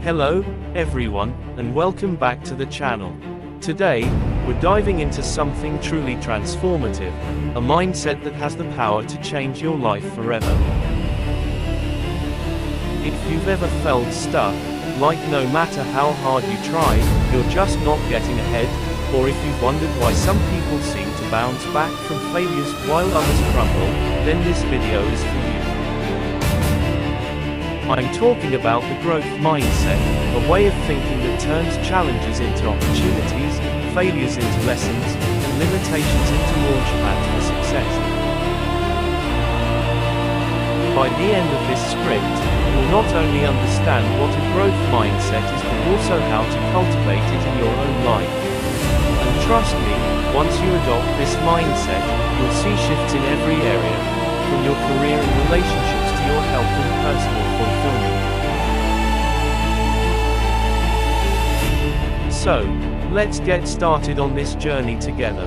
Hello, everyone, and welcome back to the channel. Today, we're diving into something truly transformative, a mindset that has the power to change your life forever. If you've ever felt stuck, like no matter how hard you try, you're just not getting ahead, or if you've wondered why some people seem to bounce back from failures while others crumble, then this video is for you. I'm talking about the growth mindset, a way of thinking that turns challenges into opportunities, failures into lessons, and limitations into launchpads for success. By the end of this script, you'll not only understand what a growth mindset is but also how to cultivate it in your own life. And trust me, once you adopt this mindset, you'll see shifts in every area, from your career and relationships to your health and personal fulfillment. So, let's get started on this journey together.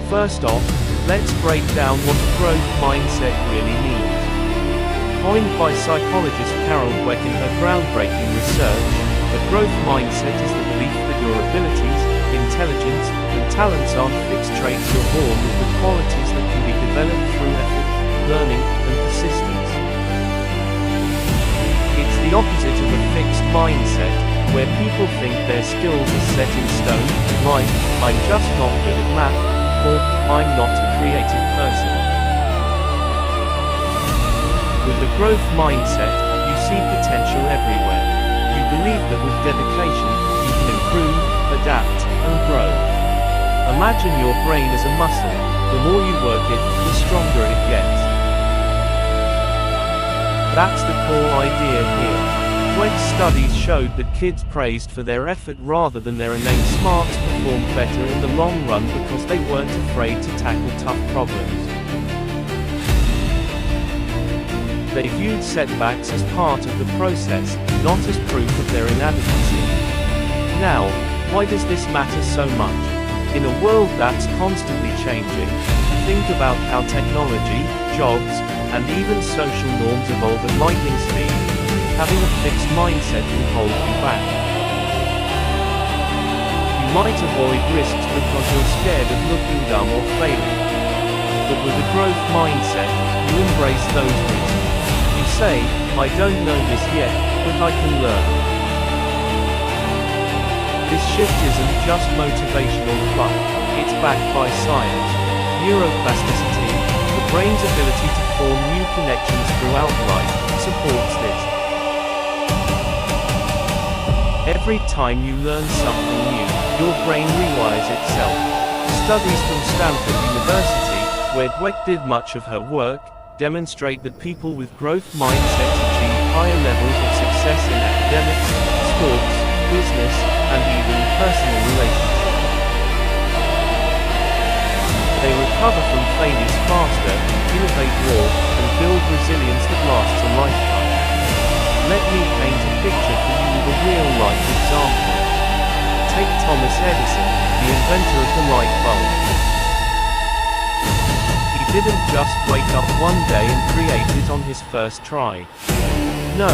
First off, let's break down what a growth mindset really means. Coined by psychologist Carol Dweck in her groundbreaking research, a growth mindset is the belief that your abilities, intelligence, and talents aren't fixed traits you're born with, but qualities that can be developed through effort, learning, and persistence. It's the opposite of a fixed mindset, where people think their skills are set in stone, like, I'm just not good at math, or, I'm not a creative person. With a growth mindset, you see potential everywhere. You believe that with dedication, you can improve, adapt, and grow. Imagine your brain as a muscle. The more you work it, the stronger it gets. That's the core idea here. Dweck's studies showed that kids praised for their effort rather than their innate smarts performed better in the long run because they weren't afraid to tackle tough problems. They viewed setbacks as part of the process, not as proof of their inadequacy. Now, why does this matter so much? In a world that's constantly changing, think about how technology, jobs, and even social norms evolve at lightning speed. Having a fixed mindset can hold you back. You might avoid risks because you're scared of looking dumb or failing. But with a growth mindset, you embrace those risks. You say, I don't know this yet, but I can learn. This shift isn't just motivational fluff, it's backed by science. Neuroplasticity, the brain's ability to form new connections throughout life, supports this. Every time you learn something new, your brain rewires itself. Studies from Stanford University, where Dweck did much of her work, demonstrate that people with growth mindsets achieve higher levels of success in academics, sports, business, and even personal relationships. They recover from failures faster, innovate more, and build resilience that lasts a lifetime. Let me paint a picture for you with a real-life example. Take Thomas Edison, the inventor of the light bulb. He didn't just wake up one day and create it on his first try. No,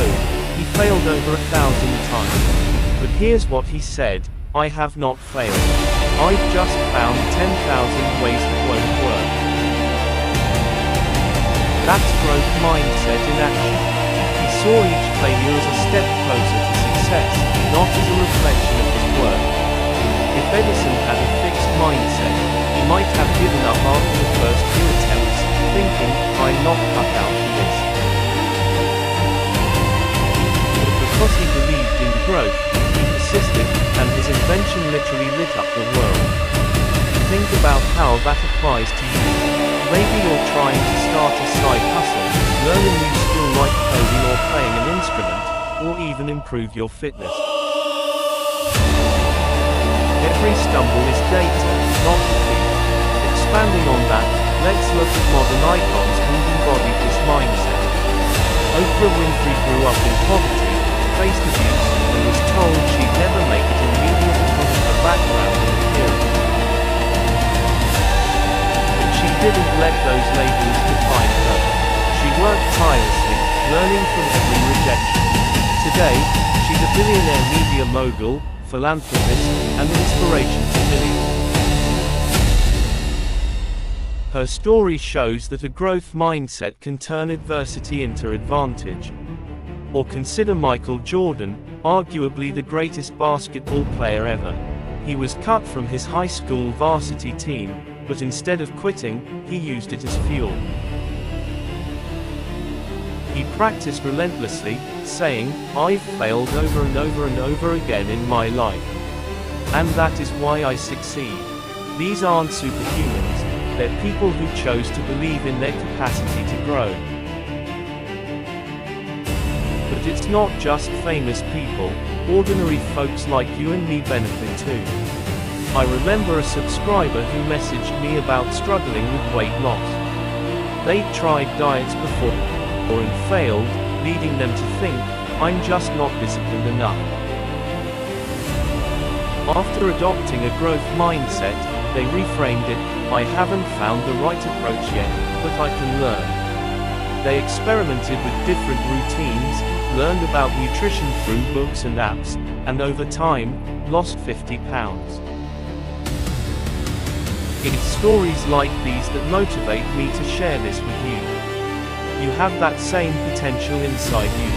he failed over 1,000 times. But here's what he said, I have not failed. I've just found 10,000 ways that won't work. That's growth mindset in action. He saw each failure as a step closer to success, not as a reflection of his work. If Edison had a fixed mindset, he might have given up after the first few attempts, thinking, I'm not cut out for this. But because he believed in growth, he persisted, and his invention literally lit up the world. Think about how that applies to you. Maybe you're trying to start a side hustle, learn a new skill like coding or playing an instrument, or even improve your fitness. Every stumble is data, not defeat. Expanding on that, let's look at modern icons who embodied this mindset. Oprah Winfrey grew up in poverty, faced abuse, and was told she'd never make it in media because of her background and appearance. But she didn't let those labels define her. She worked tirelessly, learning from every rejection. Today, she's a billionaire media mogul, philanthropist, and inspiration to millions. Her story shows that a growth mindset can turn adversity into advantage. Or consider Michael Jordan, arguably the greatest basketball player ever. He was cut from his high school varsity team, but instead of quitting, he used it as fuel. He practiced relentlessly, saying, "I've failed over and over and over again in my life. And that is why I succeed." These aren't superhumans, they're people who chose to believe in their capacity to grow. But it's not just famous people, ordinary folks like you and me benefit too. I remember a subscriber who messaged me about struggling with weight loss. They'd tried diets before and failed, leading them to think, "I'm just not disciplined enough." After adopting a growth mindset, they reframed it, "I haven't found the right approach yet, but I can learn." They experimented with different routines, learned about nutrition through books and apps, and over time, lost 50 pounds. It's stories like these that motivate me to share this with you. You have that same potential inside you.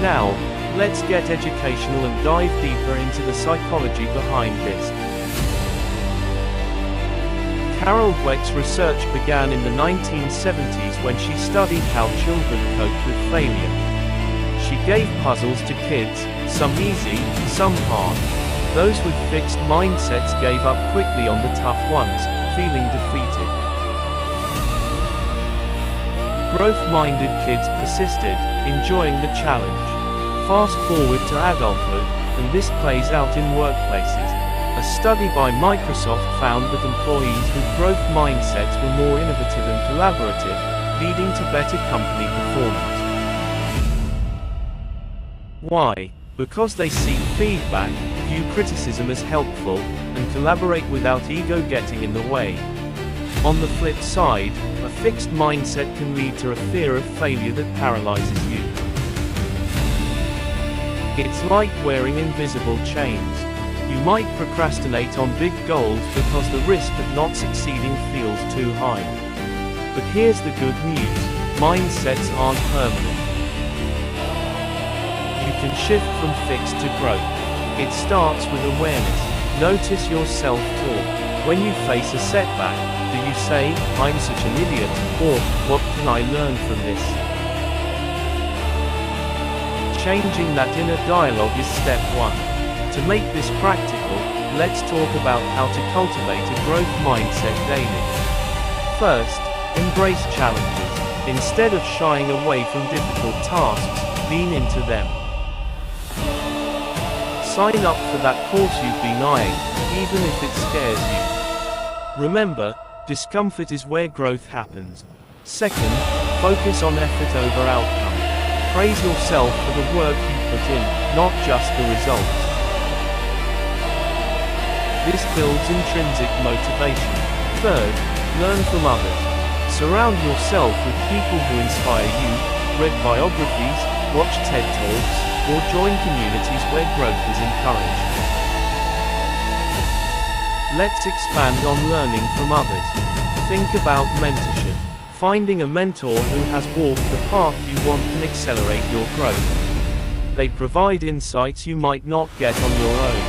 Now, let's get educational and dive deeper into the psychology behind this. Carol Dweck's research began in the 1970s when she studied how children cope with failure. She gave puzzles to kids, some easy, some hard. Those with fixed mindsets gave up quickly on the tough ones, feeling defeated. Growth-minded kids persisted, enjoying the challenge. Fast forward to adulthood, and this plays out in workplaces. A study by Microsoft found that employees with growth mindsets were more innovative and collaborative, leading to better company performance. Why? Because they seek feedback, view criticism as helpful, and collaborate without ego getting in the way. On the flip side, a fixed mindset can lead to a fear of failure that paralyzes you. It's like wearing invisible chains. You might procrastinate on big goals because the risk of not succeeding feels too high. But here's the good news: mindsets aren't permanent. You can shift from fixed to growth. It starts with awareness. Notice your self-talk. When you face a setback, do you say, "I'm such an idiot," or "What can I learn from this?" Changing that inner dialogue is step one. To make this practical, let's talk about how to cultivate a growth mindset daily. First, embrace challenges. Instead of shying away from difficult tasks, lean into them. Sign up for that course you've been eyeing, even if it scares you. Remember, discomfort is where growth happens. Second, focus on effort over outcome. Praise yourself for the work you put in, not just the results. This builds intrinsic motivation. Third, learn from others. Surround yourself with people who inspire you, read biographies, watch TED Talks, or join communities where growth is encouraged. Let's expand on learning from others. Think about mentorship. Finding a mentor who has walked the path you want can accelerate your growth. They provide insights you might not get on your own.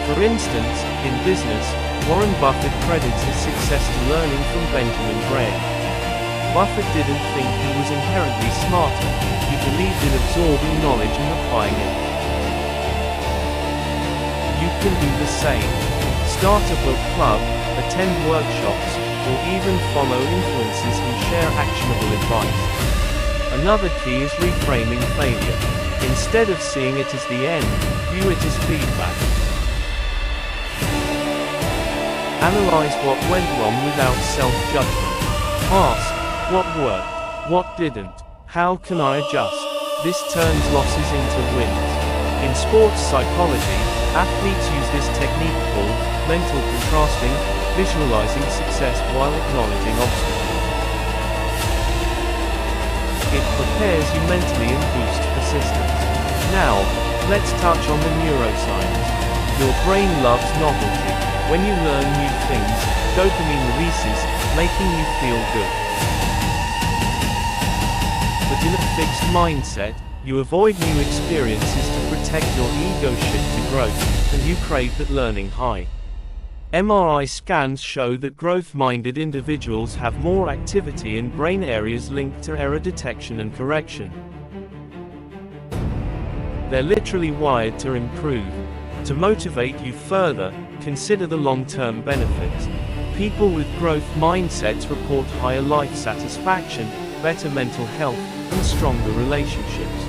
For instance, in business, Warren Buffett credits his success to learning from Benjamin Graham. Buffett didn't think he was inherently smarter, he believed in absorbing knowledge and applying it. You can do the same. Start a book club, attend workshops, or even follow influencers who share actionable advice. Another key is reframing failure. Instead of seeing it as the end, view it as feedback. Analyze what went wrong without self-judgment. Ask, what worked? What didn't? How can I adjust? This turns losses into wins. In sports psychology, athletes use this technique called mental contrasting, visualizing success while acknowledging obstacles. It prepares you mentally and boosts persistence. Now, let's touch on the neuroscience. Your brain loves novelty. When you learn new things, dopamine releases, making you feel good. But in a fixed mindset, you avoid new experiences to protect your ego shift to growth, and you crave that learning high. MRI scans show that growth-minded individuals have more activity in brain areas linked to error detection and correction. They're literally wired to improve. To motivate you further, consider the long-term benefits. People with growth mindsets report higher life satisfaction, better mental health, and stronger relationships.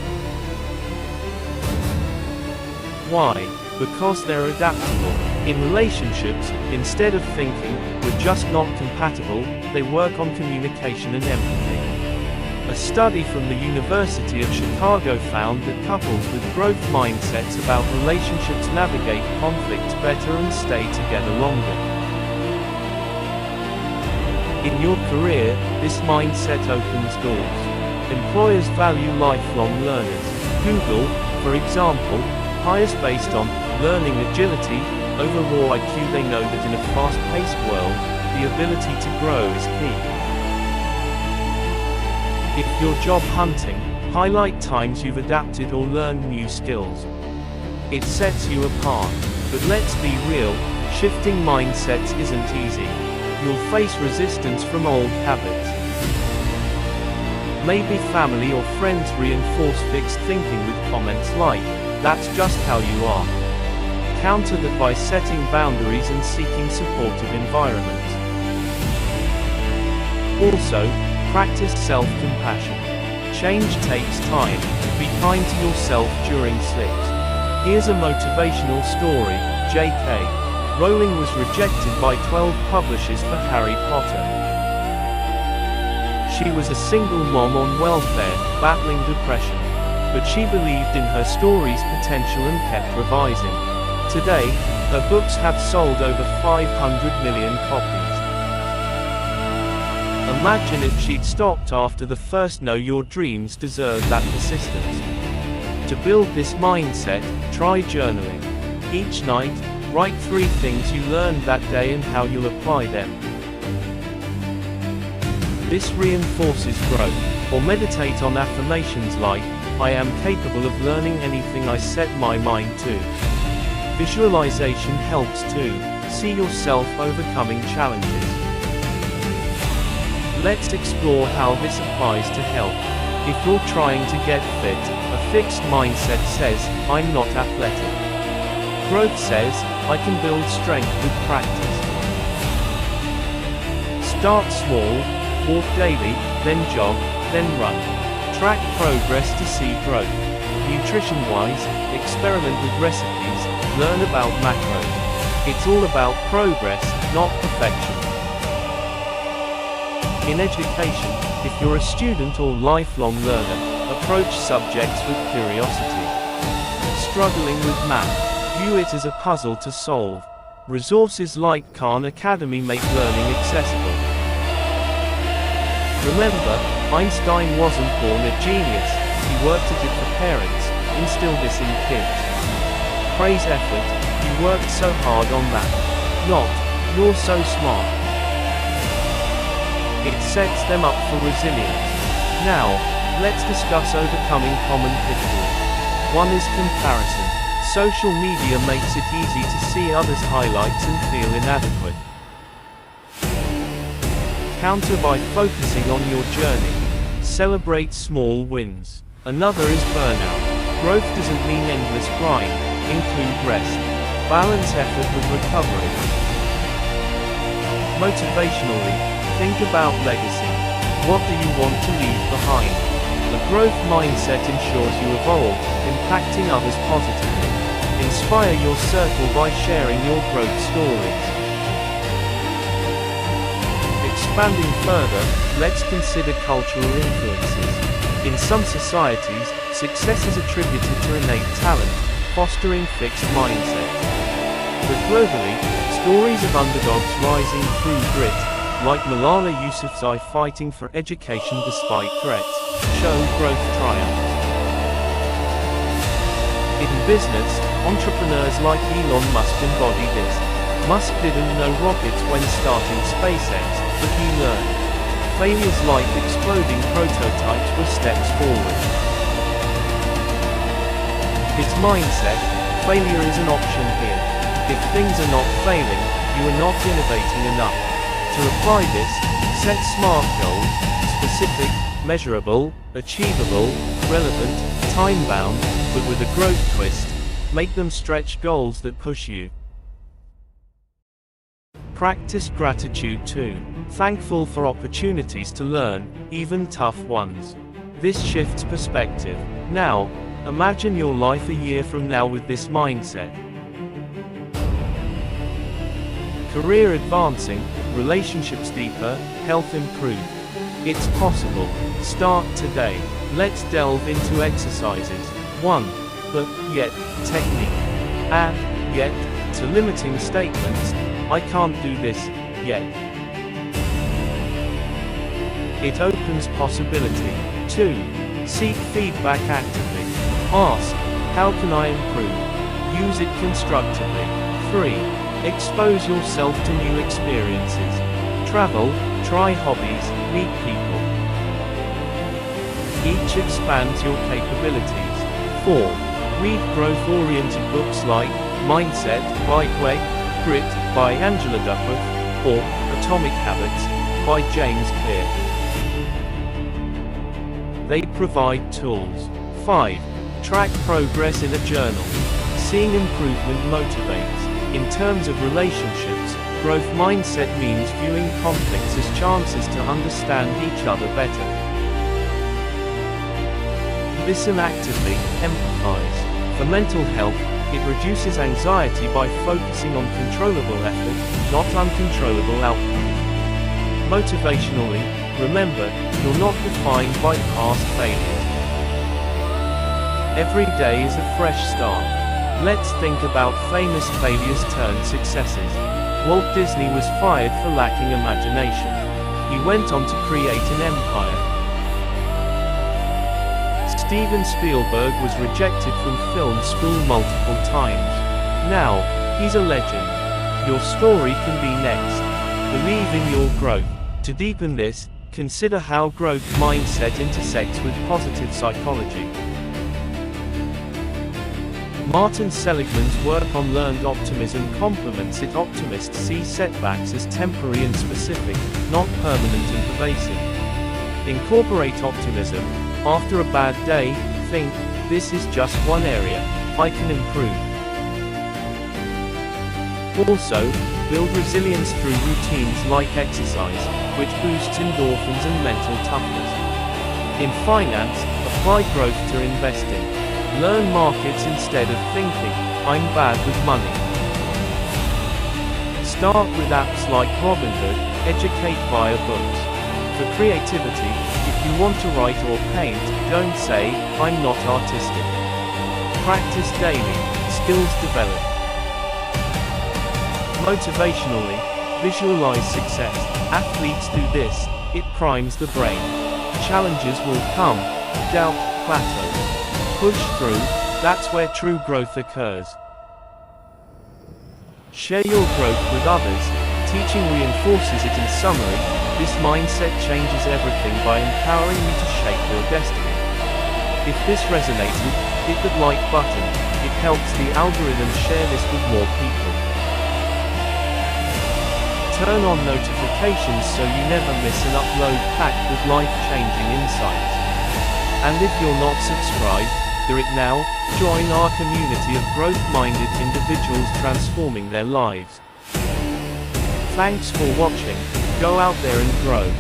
Why? Because they're adaptable. In relationships, instead of thinking, "we're just not compatible," they work on communication and empathy. A study from the University of Chicago found that couples with growth mindsets about relationships navigate conflicts better and stay together longer. In your career, this mindset opens doors. Employers value lifelong learners. Google, for example, hires based on learning agility over raw IQ. They know that in a fast-paced world, the ability to grow is key. If you're job hunting, highlight times you've adapted or learned new skills. It sets you apart. But let's be real, shifting mindsets isn't easy. You'll face resistance from old habits. Maybe family or friends reinforce fixed thinking with comments like, "That's just how you are." Counter that by setting boundaries and seeking supportive environments. Also, practice self-compassion. Change takes time. Be kind to yourself during slips. Here's a motivational story. J.K. Rowling was rejected by 12 publishers for Harry Potter. She was a single mom on welfare, battling depression. But she believed in her story's potential and kept revising. Today, her books have sold over 500 million copies. Imagine if she'd stopped after the first no. Your dreams deserve that persistence. To build this mindset, try journaling. Each night, write 3 things you learned that day and how you'll apply them. This reinforces growth. Or meditate on affirmations like, "I am capable of learning anything I set my mind to." Visualization helps too. See yourself overcoming challenges. Let's explore how this applies to health. If you're trying to get fit, a fixed mindset says, "I'm not athletic." Growth says, "I can build strength with practice." Start small, walk daily, then jog, then run. Track progress to see growth. Nutrition-wise, experiment with recipes, learn about macros. It's all about progress, not perfection. In education, if you're a student or lifelong learner, approach subjects with curiosity. Struggling with math, view it as a puzzle to solve. Resources like Khan Academy make learning accessible. Remember, Einstein wasn't born a genius, he worked at it for parents. Instill this in kids. Praise effort, you worked so hard on that. Not, "You're so smart." It sets them up for resilience. Now, let's discuss overcoming common pitfalls. One is comparison. Social media makes it easy to see others' highlights and feel inadequate. Counter by focusing on your journey. Celebrate small wins. Another is burnout. Growth doesn't mean endless grind. Include rest. Balance effort with recovery. Motivationally, think about legacy. What do you want to leave behind? A growth mindset ensures you evolve, impacting others positively. Inspire your circle by sharing your growth stories. Expanding further, let's consider cultural influences. In some societies, success is attributed to innate talent, fostering fixed mindsets. But globally, stories of underdogs rising through grit, like Malala Yousafzai fighting for education despite threats, show growth triumphs. In business, entrepreneurs like Elon Musk embody this. Musk didn't know rockets when starting SpaceX, but he learned. Failures like exploding prototypes were steps forward. His mindset: failure is an option here. If things are not failing, you are not innovating enough. To apply this, set SMART goals: specific, measurable, achievable, relevant, time-bound, but with a growth twist. Make them stretch goals that push you. Practice gratitude too. Thankful for opportunities to learn, even tough ones. This shifts perspective. Now, imagine your life a year from now with this mindset. Career advancing, relationships deeper, health improved. It's possible. Start today. Let's delve into exercises. 1. The yet technique. Add yet to limiting statements. I can't do this yet. It opens possibility. 2. Seek feedback actively. Ask, how can I improve? Use it constructively. 3. Expose yourself to new experiences. Travel, try hobbies, meet people. Each expands your capabilities. 4. Read growth-oriented books like Mindset by Dweck, Grit by Angela Duckworth, or Atomic Habits by James Clear. They provide tools. 5. Track progress in a journal. Seeing improvement motivates. In terms of relationships, growth mindset means viewing conflicts as chances to understand each other better. Listen actively, empathize. For mental health, it reduces anxiety by focusing on controllable effort, not uncontrollable outcomes. Motivationally, remember, you're not defined by past failures. Every day is a fresh start. Let's think about famous failures turned successes. Walt Disney was fired for lacking imagination. He went on to create an empire. Steven Spielberg was rejected from film school multiple times. Now, he's a legend. Your story can be next. Believe in your growth. To deepen this, consider how growth mindset intersects with positive psychology. Martin Seligman's work on learned optimism complements it. Optimists see setbacks as temporary and specific, not permanent and pervasive. Incorporate optimism. After a bad day, think, this is just one area I can improve. Also, build resilience through routines like exercise, which boosts endorphins and mental toughness. In finance, apply growth to investing. Learn markets instead of thinking, I'm bad with money. Start with apps like Robinhood, educate via books. For creativity, if you want to write or paint, don't say, I'm not artistic. Practice daily, skills develop. Motivationally, visualize success. Athletes do this, it primes the brain. Challenges will come, doubt plateaus. Push through, that's where true growth occurs. Share your growth with others, teaching reinforces it. In summary, this mindset changes everything by empowering you to shape your destiny. If this resonated, hit the like button. It helps the algorithm share this with more people. Turn on notifications so you never miss an upload packed with life-changing insights. And if you're not subscribed, do it now. Join our community of growth-minded individuals transforming their lives. Thanks for watching. Go out there and grow.